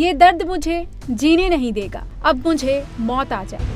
ये दर्द मुझे जीने नहीं देगा, अब मुझे मौत आ जाए।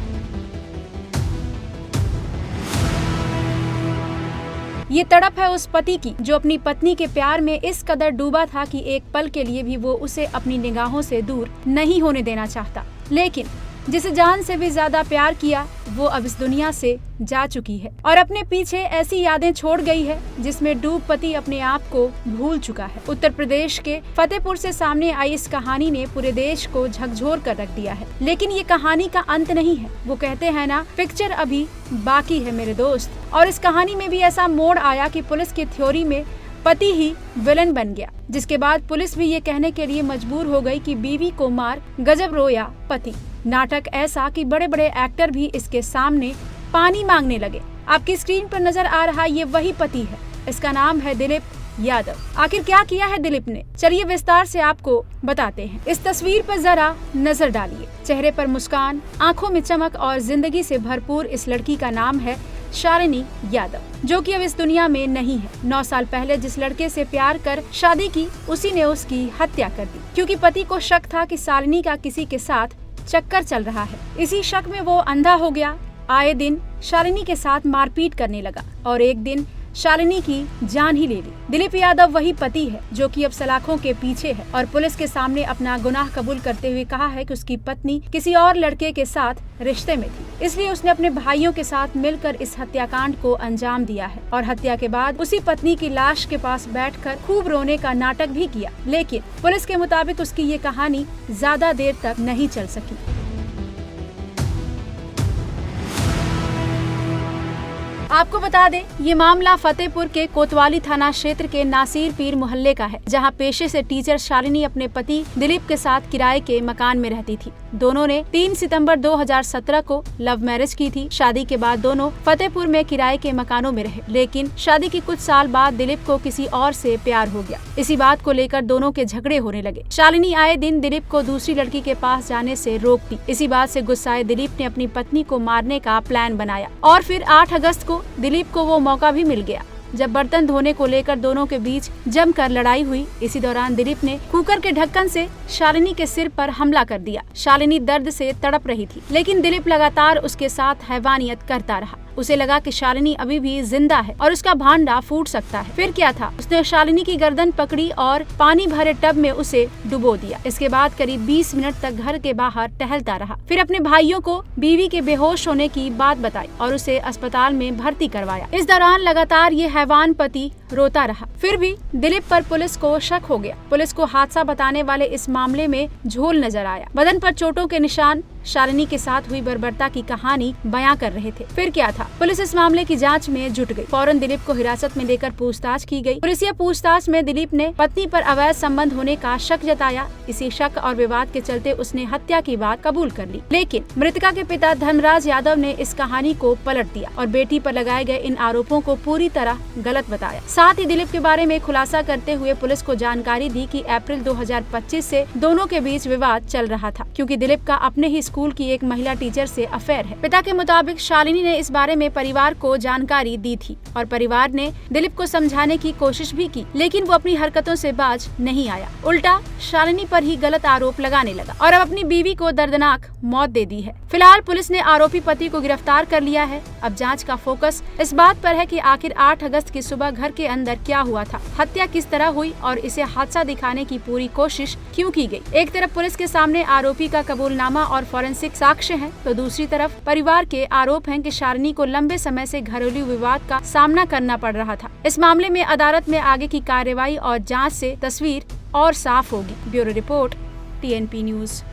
ये तड़प है उस पति की जो अपनी पत्नी के प्यार में इस कदर डूबा था कि एक पल के लिए भी वो उसे अपनी निगाहों से दूर नहीं होने देना चाहता। लेकिन जिसे जान से भी ज्यादा प्यार किया वो अब इस दुनिया से जा चुकी है और अपने पीछे ऐसी यादें छोड़ गई है जिसमें डूब पति अपने आप को भूल चुका है। उत्तर प्रदेश के फतेहपुर से सामने आई इस कहानी ने पूरे देश को झकझोर कर रख दिया है। लेकिन ये कहानी का अंत नहीं है। वो कहते हैं ना, पिक्चर अभी बाकी है मेरे दोस्त। और इस कहानी में भी ऐसा मोड़ आया कि पुलिस की थ्योरी में पति ही विलन बन गया, जिसके बाद पुलिस भी ये कहने के लिए मजबूर हो गई कि बीवी को मार गजब रोया पति। नाटक ऐसा कि बड़े बड़े एक्टर भी इसके सामने पानी मांगने लगे। आपकी स्क्रीन पर नजर आ रहा ये वही पति है। इसका नाम है दिलीप यादव। आखिर क्या किया है दिलीप ने, चलिए विस्तार से आपको बताते हैं। इस तस्वीर पर जरा नजर डालिए। चेहरे पर मुस्कान, आंखों में चमक और जिंदगी से भरपूर इस लड़की का नाम है शालिनी यादव, जो कि अब इस दुनिया में नहीं है। 9 साल पहले जिस लड़के से प्यार कर शादी की, उसी ने उसकी हत्या कर दी, क्योंकि पति को शक था कि शालिनी का किसी के साथ चक्कर चल रहा है। इसी शक में वो अंधा हो गया। आए दिन शालिनी के साथ मारपीट करने लगा और एक दिन शालिनी की जान ही ले ली। दिलीप यादव वही पति है जो कि अब सलाखों के पीछे है और पुलिस के सामने अपना गुनाह कबूल करते हुए कहा है कि उसकी पत्नी किसी और लड़के के साथ रिश्ते में थी, इसलिए उसने अपने भाइयों के साथ मिलकर इस हत्याकांड को अंजाम दिया है और हत्या के बाद उसी पत्नी की लाश के पास बैठकर खूब रोने का नाटक भी किया। लेकिन पुलिस के मुताबिक उसकी ये कहानी ज्यादा देर तक नहीं चल सकी। आपको बता दें, ये मामला फतेहपुर के कोतवाली थाना क्षेत्र के नासिर पीर मोहल्ले का है, जहां पेशे से टीचर शालिनी अपने पति दिलीप के साथ किराए के मकान में रहती थी। दोनों ने 3 सितंबर 2017 को लव मैरिज की थी। शादी के बाद दोनों फतेहपुर में किराए के मकानों में रहे, लेकिन शादी के कुछ साल बाद दिलीप को किसी और से प्यार हो गया। इसी बात को लेकर दोनों के झगड़े होने लगे। शालिनी आए दिन दिलीप को दूसरी लड़की के पास जाने से रोकती। इसी बात से गुस्साए दिलीप ने अपनी पत्नी को मारने का प्लान बनाया और फिर 8 अगस्त को दिलीप को वो मौका भी मिल गया जब बर्तन धोने को लेकर दोनों के बीच जमकर लड़ाई हुई। इसी दौरान दिलीप ने कुकर के ढक्कन से शालिनी के सिर पर हमला कर दिया। शालिनी दर्द से तड़प रही थी, लेकिन दिलीप लगातार उसके साथ हैवानियत करता रहा। उसे लगा कि शालिनी अभी भी जिंदा है और उसका भांडा फूट सकता है। फिर क्या था, उसने शालिनी की गर्दन पकड़ी और पानी भरे टब में उसे डुबो दिया। इसके बाद करीब 20 मिनट तक घर के बाहर टहलता रहा। फिर अपने भाइयों को बीवी के बेहोश होने की बात बताई और उसे अस्पताल में भर्ती करवाया। इस दौरान लगातार ये हैवान पति रोता रहा। फिर भी दिलीप पर पुलिस को शक हो गया। पुलिस को हादसा बताने वाले इस मामले में झोल नजर आया। बदन पर चोटों के निशान शालिनी के साथ हुई बर्बरता की कहानी बयां कर रहे थे। फिर क्या था, पुलिस इस मामले की जांच में जुट गई। फौरन दिलीप को हिरासत में लेकर पूछताछ की गई। पुलिसिया पूछताछ में दिलीप ने पत्नी पर अवैध संबंध होने का शक जताया। इसी शक और विवाद के चलते उसने हत्या की बात कबूल कर ली। लेकिन मृतका के पिता धर्मराज यादव ने इस कहानी को पलट दिया और बेटी पर लगाए गए इन आरोपों को पूरी तरह गलत बताया। साथ ही दिलीप के बारे में खुलासा करते हुए पुलिस को जानकारी दी कि अप्रैल 2025 से दोनों के बीच विवाद चल रहा था, क्योंकि दिलीप का अपने ही स्कूल की एक महिला टीचर से अफेयर है। पिता के मुताबिक शालिनी ने इस बारे में परिवार को जानकारी दी थी और परिवार ने दिलीप को समझाने की कोशिश भी की, लेकिन वो अपनी हरकतों से बाज नहीं आया। उल्टा शालिनी पर ही गलत आरोप लगाने लगा और अब अपनी बीवी को दर्दनाक मौत दे दी है। फिलहाल पुलिस ने आरोपी पति को गिरफ्तार कर लिया है। अब जांच का फोकस इस बात पर है कि आखिर 8 अगस्त की सुबह घर के अंदर क्या हुआ था, हत्या किस तरह हुई और इसे हादसा दिखाने की पूरी कोशिश क्यों की गई। एक तरफ पुलिस के सामने आरोपी का कबूलनामा और फॉरेंसिक साक्ष्य हैं, तो दूसरी तरफ परिवार के आरोप हैं कि शालिनी को लंबे समय से घरेलू विवाद का सामना करना पड़ रहा था। इस मामले में अदालत में आगे की कार्रवाई और जांच से तस्वीर और साफ होगी। Bureau report, TNP news.